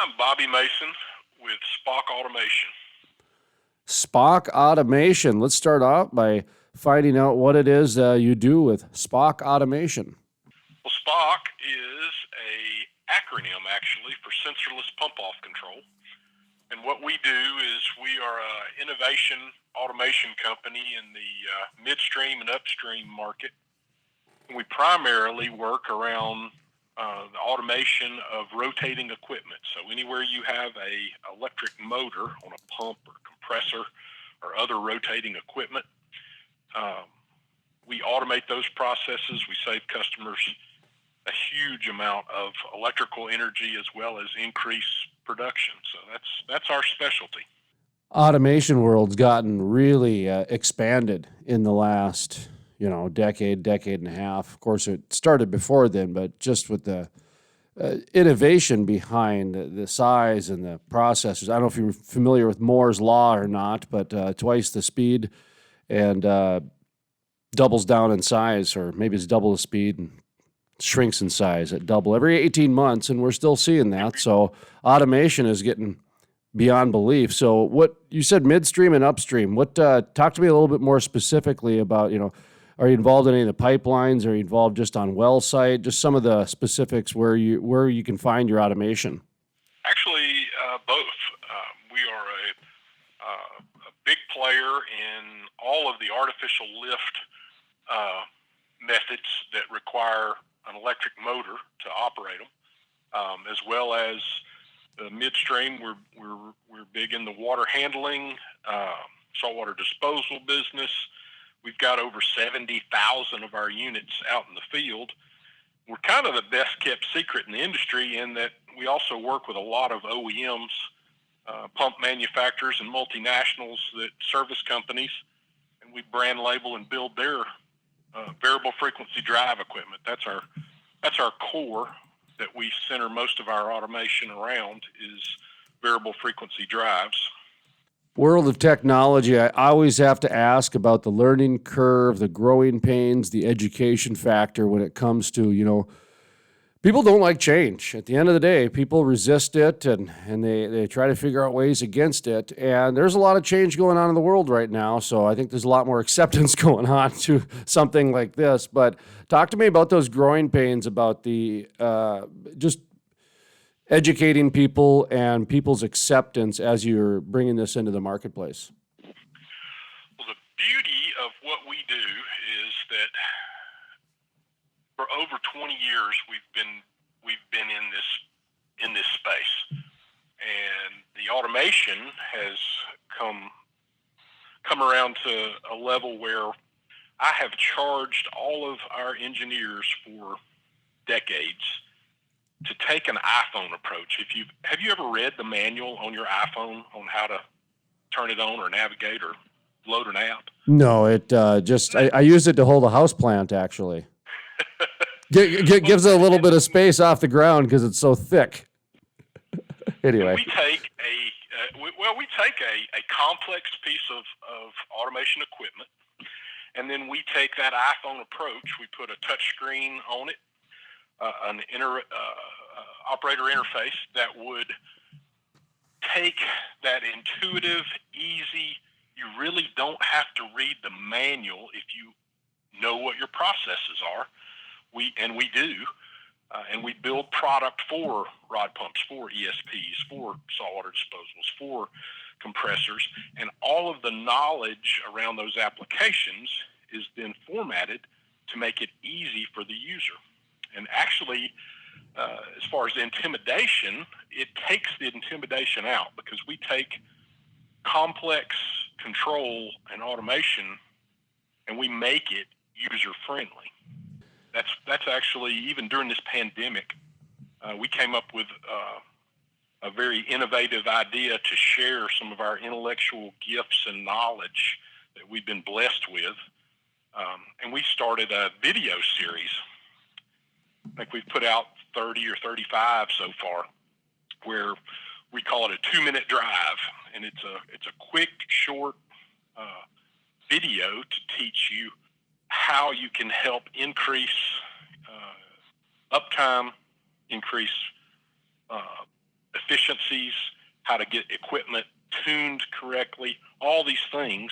I'm Bobby Mason with SPOC Automation. SPOC Automation. Let's start out by finding out what it is you do with SPOC Automation. Well, SPOC is a acronym actually for sensorless pump-off control. And what we do is we are an innovation automation company in the midstream and upstream market. And we primarily work around the automation of rotating equipment. So anywhere you have a electric motor on a pump or compressor or other rotating equipment, we automate those processes. We save customers a huge amount of electrical energy as well as increase production. So that's our specialty. Automation world's gotten really expanded in the last, decade and a half. Of course, it started before then, but just with the innovation behind the size and the processors. I don't know if you're familiar with Moore's Law or not, but twice the speed and doubles down in size, or maybe it's double the speed and shrinks in size at double every 18 months, and we're still seeing that. So automation is getting beyond belief. So what you said, midstream and upstream, talk to me a little bit more specifically about, are you involved in any of the pipelines? Are you involved just on well site? Just some of the specifics where you can find your automation. Actually, both. We are a big player in all of the artificial lift methods that require an electric motor to operate them, as well as the midstream. We're big in the water handling, saltwater disposal business. We've got over 70,000 of our units out in the field. We're kind of the best kept secret in the industry in that we also work with a lot of OEMs, pump manufacturers and multinationals that service companies, and we brand label and build their variable frequency drive equipment. That's our core that we center most of our automation around, is variable frequency drives. World of technology, I always have to ask about the learning curve, the growing pains, the education factor when it comes to, people don't like change. At the end of the day, people resist it and they try to figure out ways against it. And there's a lot of change going on in the world right now. So I think there's a lot more acceptance going on to something like this. But talk to me about those growing pains, about the just educating people and people's acceptance as you're bringing this into the marketplace. Well, the beauty of what we do is that for over 20 years we've been in this space, and the automation has come around to a level where I have charged all of our engineers for decades to take an iPhone approach. Have you ever read the manual on your iPhone on how to turn it on or navigate or load an app? No, I use it to hold a house plant, actually. Gives it a little bit of space off the ground because it's so thick. Anyway. We take a complex piece of automation equipment, and then we take that iPhone approach. We put a touch screen on it, an operator interface that would take that intuitive, easy, you really don't have to read the manual if you know what your processes are. We do, and we build product for rod pumps, for ESPs, for saltwater disposals, for compressors, and all of the knowledge around those applications is then formatted to make it easy for the user. And actually, as far as intimidation, it takes the intimidation out, because we take complex control and automation and we make it user-friendly. That's actually, even during this pandemic, we came up with a very innovative idea to share some of our intellectual gifts and knowledge that we've been blessed with. And we started a video series. I think we've put out 30 or 35 so far, where we call it a 2-minute drive, and it's a quick, short video to teach you how you can help increase uptime, increase efficiencies, how to get equipment tuned correctly, all these things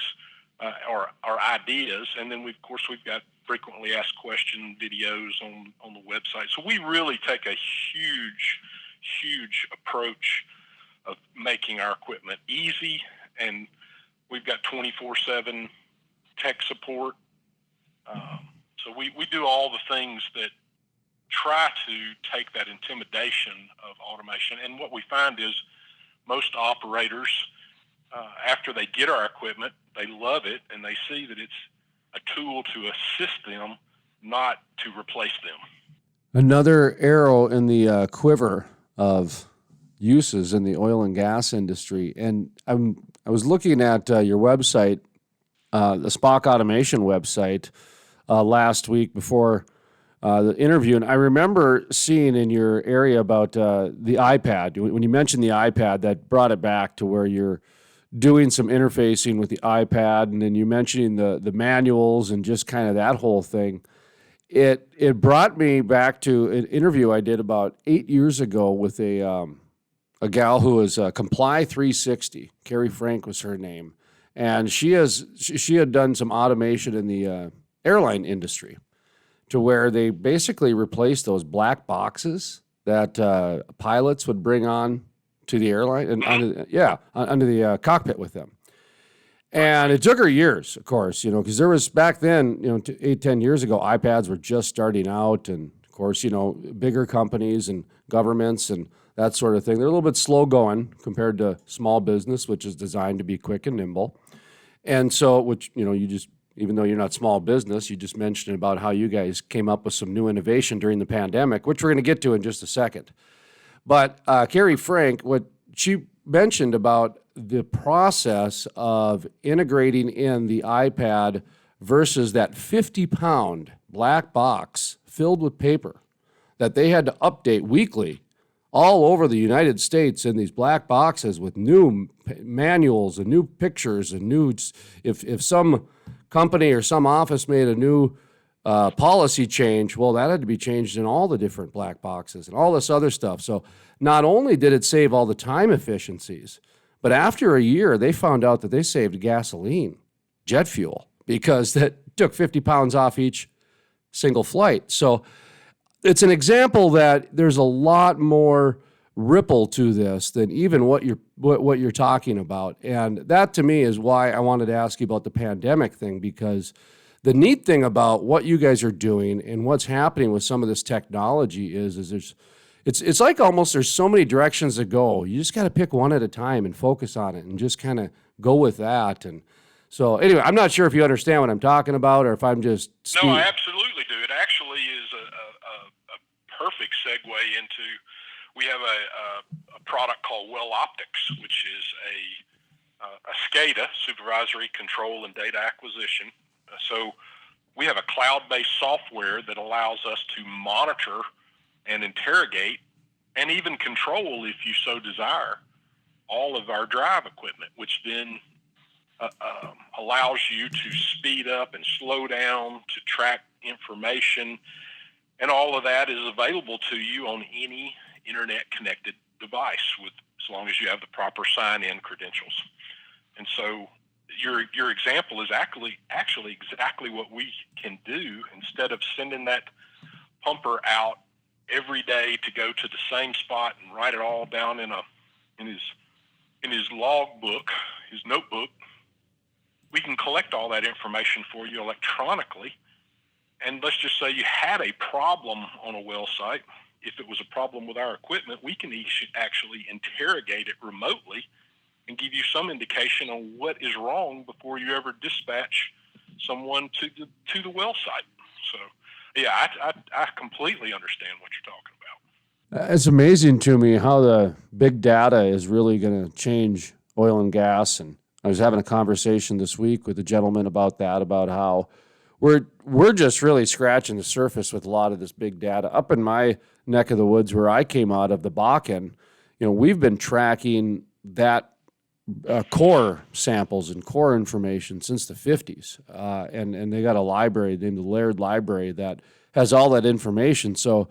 are ideas. And then, of course, we've got frequently asked question videos on the website. So we really take a huge approach of making our equipment easy, and we've got 24/7 tech support. So we do all the things that try to take that intimidation of automation. And what we find is most operators, after they get our equipment, they love it, and they see that it's a tool to assist them, not to replace them. Another arrow in the quiver of uses in the oil and gas industry. And I was looking at your website, the SPOC Automation website, last week before the interview, and I remember seeing in your area about the iPad. When you mentioned the iPad, that brought it back to where you're doing some interfacing with the iPad, and then you mentioning the manuals and just kind of that whole thing. It brought me back to an interview I did about 8 years ago with a gal who was Comply 360. Carrie Frank was her name, and she had done some automation in the airline industry, to where they basically replaced those black boxes that pilots would bring on to the airline and under the cockpit with them. And it took her years, of course, because there was back then, 8-10 years ago, iPads were just starting out, and of course, bigger companies and governments and that sort of thing. They're a little bit slow going compared to small business, which is designed to be quick and nimble. And so, which you just, even though you're not small business, you just mentioned about how you guys came up with some new innovation during the pandemic, which we're going to get to in just a second. But Carrie Frank, what she mentioned about the process of integrating in the iPad versus that 50-pound black box filled with paper that they had to update weekly all over the United States in these black boxes with new manuals and new pictures and new, if some company or some office made a new policy change, well, that had to be changed in all the different black boxes and all this other stuff. So not only did it save all the time efficiencies, but after a year, they found out that they saved gasoline, jet fuel, because that took 50 pounds off each single flight. So it's an example that there's a lot more ripple to this than even what you're talking about. And that to me is why I wanted to ask you about the pandemic thing, because the neat thing about what you guys are doing and what's happening with some of this technology is it's like almost there's so many directions to go. You just got to pick one at a time and focus on it and just kind of go with that. And so anyway, I'm not sure if you understand what I'm talking about or if I'm just No, I absolutely do. It actually is a perfect segue into, we have a product called Well Optix, which is a SCADA, supervisory control and data acquisition. So we have a cloud-based software that allows us to monitor and interrogate and even control, if you so desire, all of our drive equipment, which then allows you to speed up and slow down, to track information, and all of that is available to you on any internet-connected device, as long as you have the proper sign-in credentials. And so your example is actually exactly what we can do. Instead of sending that pumper out every day to go to the same spot and write it all down in his log book, his notebook, we can collect all that information for you electronically. And let's just say you had a problem on a well site. If it was a problem with our equipment, we can actually interrogate it remotely and give you some indication on what is wrong before you ever dispatch someone to the well site. So, yeah, I completely understand what you're talking about. It's amazing to me how the big data is really going to change oil and gas. And I was having a conversation this week with a gentleman about that, about how we're just really scratching the surface with a lot of this big data. Up in my neck of the woods where I came out of, the Bakken, we've been tracking that core samples and core information since the 50s. And they got a library named the Laird Library that has all that information. So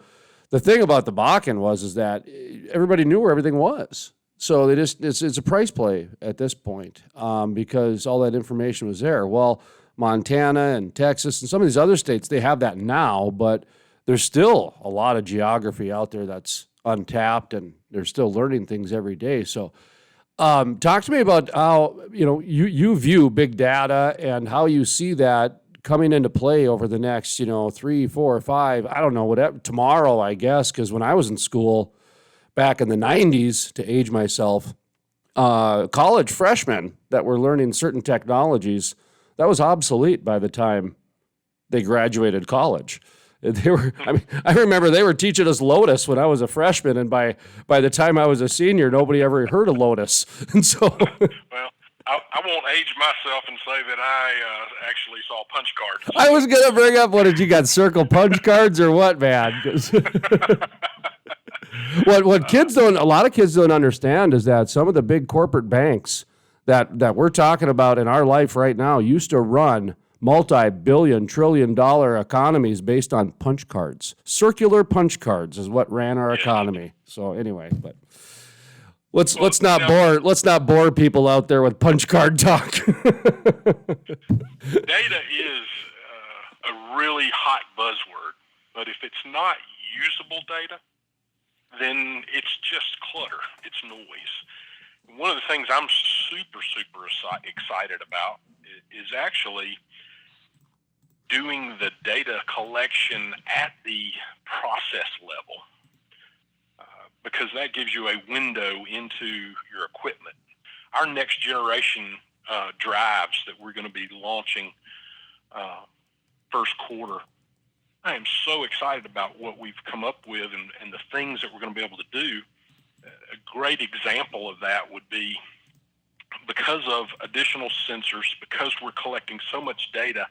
the thing about the Bakken is that everybody knew where everything was. So they just it's a price play at this point, because all that information was there. Well, Montana and Texas and some of these other states, they have that now, but there's still a lot of geography out there that's untapped, and they're still learning things every day. So talk to me about how you view big data and how you see that coming into play over the next 3, 4, 5, I don't know, whatever, tomorrow, I guess, because when I was in school back in the 90s, to age myself, college freshmen that were learning certain technologies, that was obsolete by the time they graduated college. I remember they were teaching us Lotus when I was a freshman, and by the time I was a senior, nobody ever heard of Lotus. And so, well, I won't age myself and say that I actually saw punch cards. I was gonna bring up, what did you got, circle punch cards or what, man? What kids don't, a lot of kids don't understand is that some of the big corporate banks that we're talking about in our life right now used to run multi-billion, trillion-dollar economies based on punch cards. Circular punch cards is what ran our economy. So anyway, but let's not bore people out there with punch card talk. Data is a really hot buzzword, but if it's not usable data, then it's just clutter. It's noise. One of the things I'm super excited about is actually doing the data collection at the process level, because that gives you a window into your equipment. Our next generation drives that we're going to be launching first quarter, I am so excited about what we've come up with and the things that we're going to be able to do. A great example of that would be, because of additional sensors, because we're collecting so much data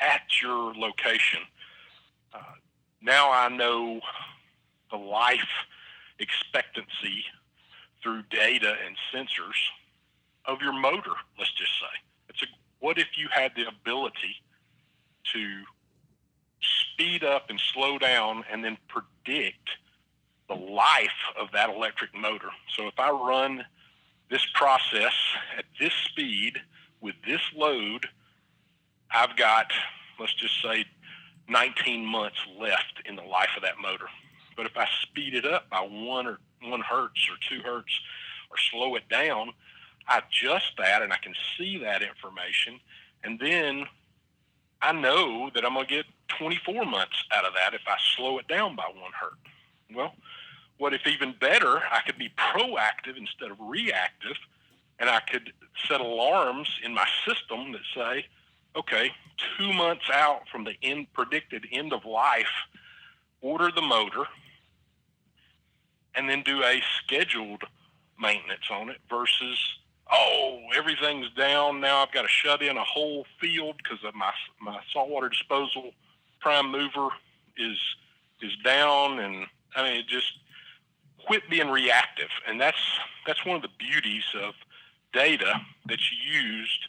at your location, now I know the life expectancy through data and sensors of your motor, let's just say. What if you had the ability to speed up and slow down and then predict the life of that electric motor? So if I run this process at this speed with this load, I've got, let's just say, 19 months left in the life of that motor. But if I speed it up by 1 hertz or 2 hertz, or slow it down, I adjust that and I can see that information, and then I know that I'm going to get 24 months out of that if I slow it down by 1 hertz. Well, what if even better, I could be proactive instead of reactive, and I could set alarms in my system that say, okay, 2 months out from the predicted end of life, order the motor, and then do a scheduled maintenance on it versus, everything's down, now I've got to shut in a whole field because of my saltwater disposal prime mover is down. And I mean, just quit being reactive. And that's one of the beauties of data that's used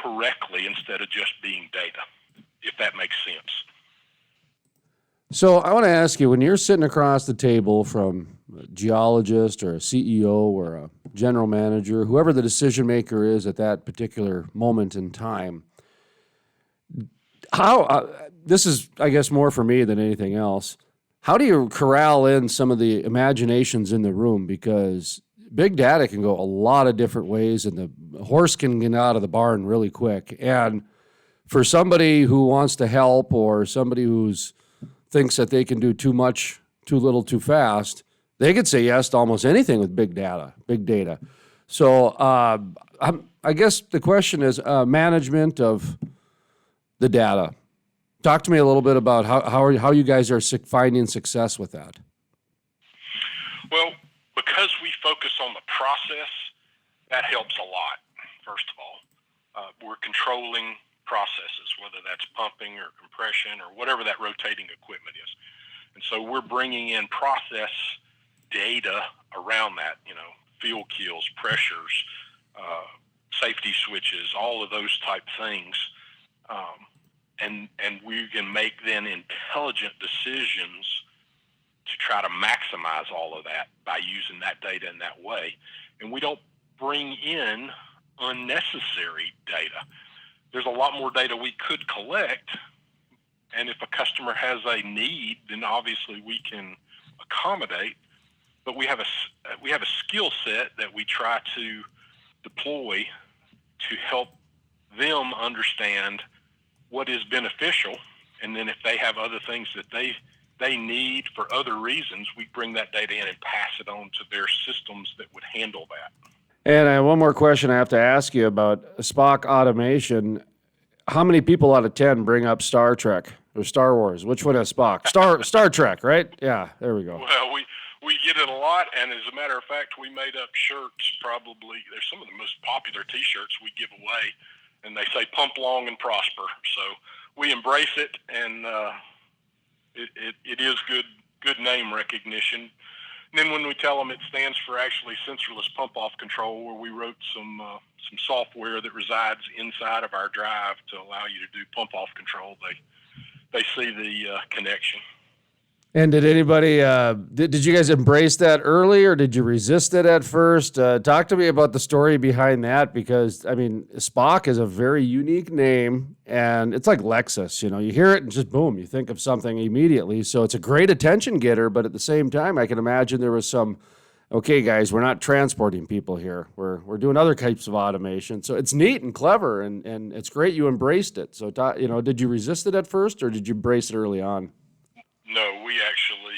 correctly instead of just being data, if that makes sense. So I want to ask you, when you're sitting across the table from a geologist or a CEO or a general manager, whoever the decision maker is at that particular moment in time, how this is, I guess, more for me than anything else, how do you corral in some of the imaginations in the room? Because big data can go a lot of different ways, and the horse can get out of the barn really quick. And for somebody who wants to help, or somebody who's thinks that they can do too much, too little, too fast, they could say yes to almost anything with big data. So I guess the question is management of the data. Talk to me a little bit about how you guys are finding success with that. Well, because we focus on the process, that helps a lot, first of all. We're controlling processes, whether that's pumping or compression or whatever that rotating equipment is. And so we're bringing in process data around that, field kills, pressures, safety switches, all of those type things. And we can make then intelligent decisions to try to maximize all of that by using that data in that way. And we don't bring in unnecessary data. There's a lot more data we could collect, and if a customer has a need, then obviously we can accommodate. But we have a skill set that we try to deploy to help them understand what is beneficial, and then if they have other things that they need for other reasons, we bring that data in and pass it on to their systems that would handle that. And one more question I have to ask you about SPOC Automation. How many people out of 10 bring up Star Trek or Star Wars? Which one is Spock? Star Trek, right? Yeah, there we go. Well, we get it a lot, and as a matter of fact, we made up shirts. Probably they're some of the most popular T-shirts we give away, and they say "Pump long and prosper." So we embrace it, and it is good name recognition. And then when we tell them it stands for actually sensorless pump off control, where we wrote some software that resides inside of our drive to allow you to do pump off control, they see the connection. And did anybody, did you guys embrace that early, or did you resist it at first? Talk to me about the story behind that, because, I mean, SPOC is a very unique name, and it's like Lexus. You hear it and just boom, you think of something immediately. So it's a great attention getter, but at the same time, I can imagine there was some, okay, guys, we're not transporting people here. We're doing other types of automation. So it's neat and clever, and it's great you embraced it. So, did you resist it at first, or did you embrace it early on? No, we actually,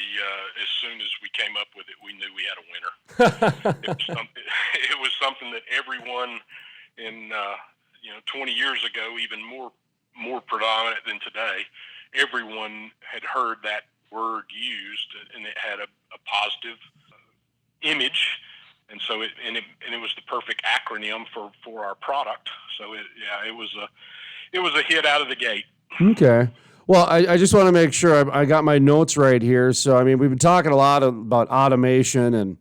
as soon as we came up with it, we knew we had a winner. It was something that everyone in, 20 years ago, even more predominant than today, everyone had heard that word used, and it had a positive image, and so it was the perfect acronym for our product. So it was a hit out of the gate. Okay. Well, I just want to make sure I got my notes right here. So, I mean, we've been talking a lot about automation and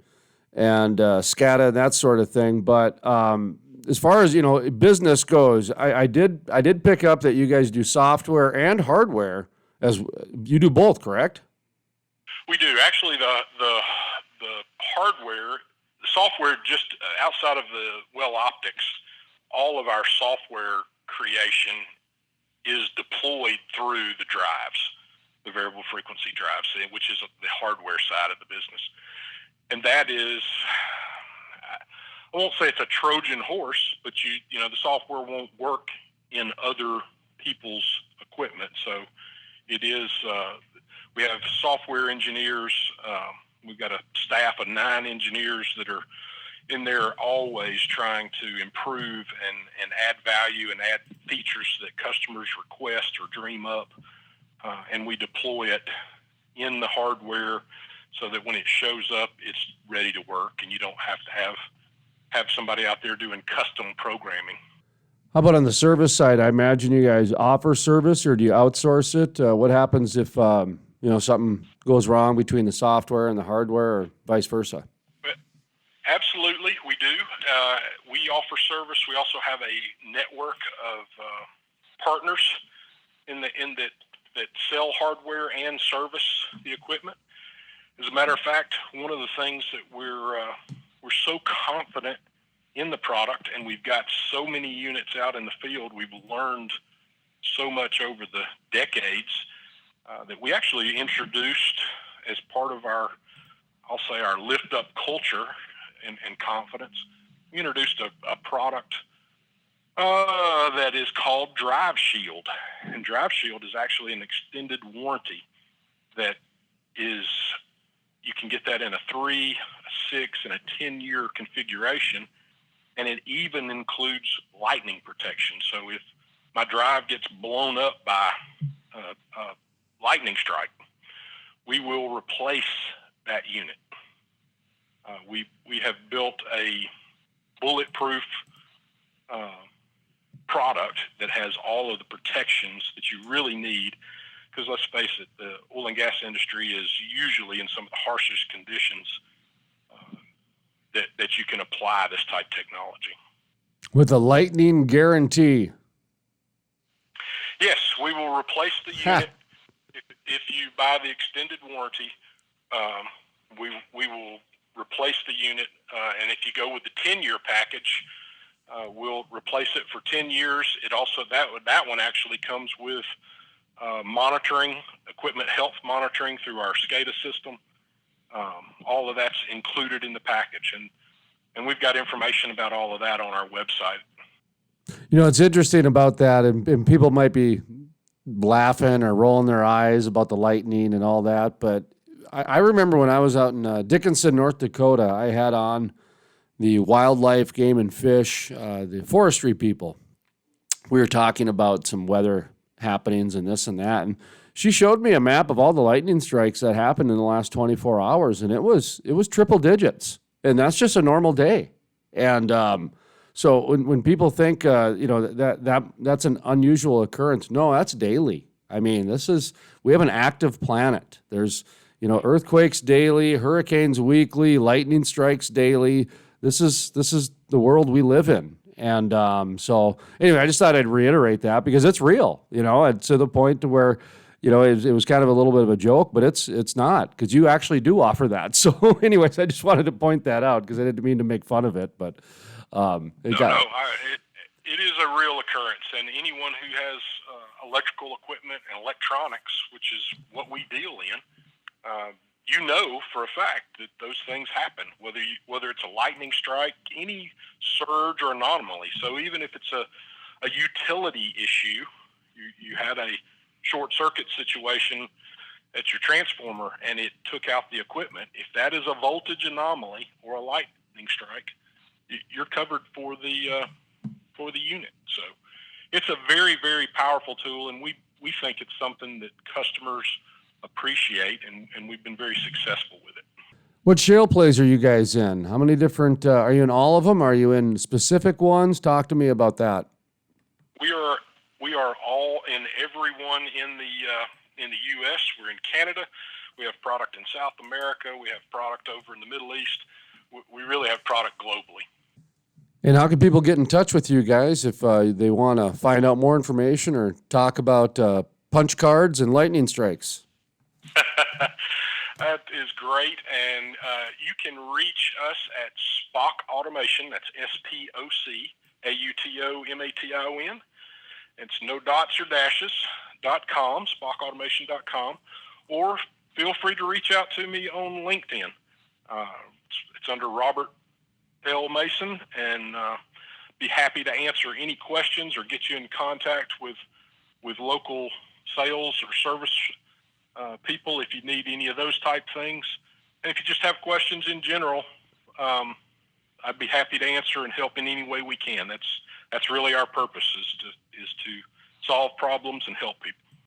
SCADA and that sort of thing. But as far as business goes, I did pick up that you guys do software and hardware. As you do both, correct? We do actually. The hardware, the software, just outside of the optix, all of our software creation is deployed through the drives, the variable frequency drives, which is the hardware side of the business. And that is, I won't say it's a Trojan horse, but the software won't work in other people's equipment. So it is, we have software engineers. We've got a staff of 9 engineers that are in there always trying to improve and add value and add features that customers request or dream up, and we deploy it in the hardware so that when it shows up, it's ready to work, and you don't have to have somebody out there doing custom programming. How about on the service side? I imagine you guys offer service, or do you outsource it? What happens if something goes wrong between the software and the hardware, or vice versa? Absolutely, we do. We offer service. We also have a network of partners that sell hardware and service the equipment. As a matter of fact, one of the things that we're so confident in the product, and we've got so many units out in the field, we've learned so much over the decades that we actually introduced as part of our lift up culture and confidence. We introduced a product that is called Drive Shield, and Drive Shield is actually an extended warranty that is, you can get that in a 3, a 6, and a 10-year configuration, and it even includes lightning protection. So if my drive gets blown up by a lightning strike, we will replace that unit. We have built a bulletproof product that has all of the protections that you really need, because let's face it, the oil and gas industry is usually in some of the harshest conditions that you can apply this type of technology. With a lightning guarantee. Yes, we will replace the unit if you buy the extended warranty. we will replace the unit, and if you go with the 10-year package, we'll replace it for 10 years. It also that one actually comes with monitoring, equipment health monitoring through our SCADA system. All of that's included in the package, and we've got information about all of that on our website. You know, it's interesting about that, and people might be laughing or rolling their eyes about the lightning and all that, but I remember when I was out in Dickinson, North Dakota, I had on the wildlife, game and fish, the forestry people. We were talking about some weather happenings and this and that, and she showed me a map of all the lightning strikes that happened in the last 24 hours, and it was triple digits, and that's just a normal day. And so when people think that's an unusual occurrence, no, that's daily. I mean, we have an active planet. There's earthquakes daily, hurricanes weekly, lightning strikes daily. This is the world we live in. And so anyway, I just thought I'd reiterate that because it's real, and to the point to where, it was kind of a little bit of a joke, but it's not, because you actually do offer that. So anyways, I just wanted to point that out because I didn't mean to make fun of it, but it is a real occurrence, and anyone who has electrical equipment and electronics, which is what we deal in, for a fact that those things happen, whether it's a lightning strike, any surge or anomaly. So even if it's a utility issue, you had a short circuit situation at your transformer and it took out the equipment. If that is a voltage anomaly or a lightning strike, you're covered for the unit. So it's a very, very powerful tool, and we think it's something that customers appreciate, and we've been very successful with it. What shale plays are you guys in? How many different, are you in all of them? Are you in specific ones? Talk to me about that. We are all in every one in the U.S. We're in Canada. We have product in South America. We have product over in the Middle East. We really have product globally. And how can people get in touch with you guys if they want to find out more information or talk about punch cards and lightning strikes? That is great, and you can reach us at SPOC Automation. That's SPOC Automation. It's no dots or dashes. .com, SPOCautomation.com, or feel free to reach out to me on LinkedIn. It's under Robert L. Mason, and be happy to answer any questions or get you in contact with local sales or service people if you need any of those type things. And if you just have questions in general, I'd be happy to answer and help in any way we can. That's really our purpose, is to solve problems and help people.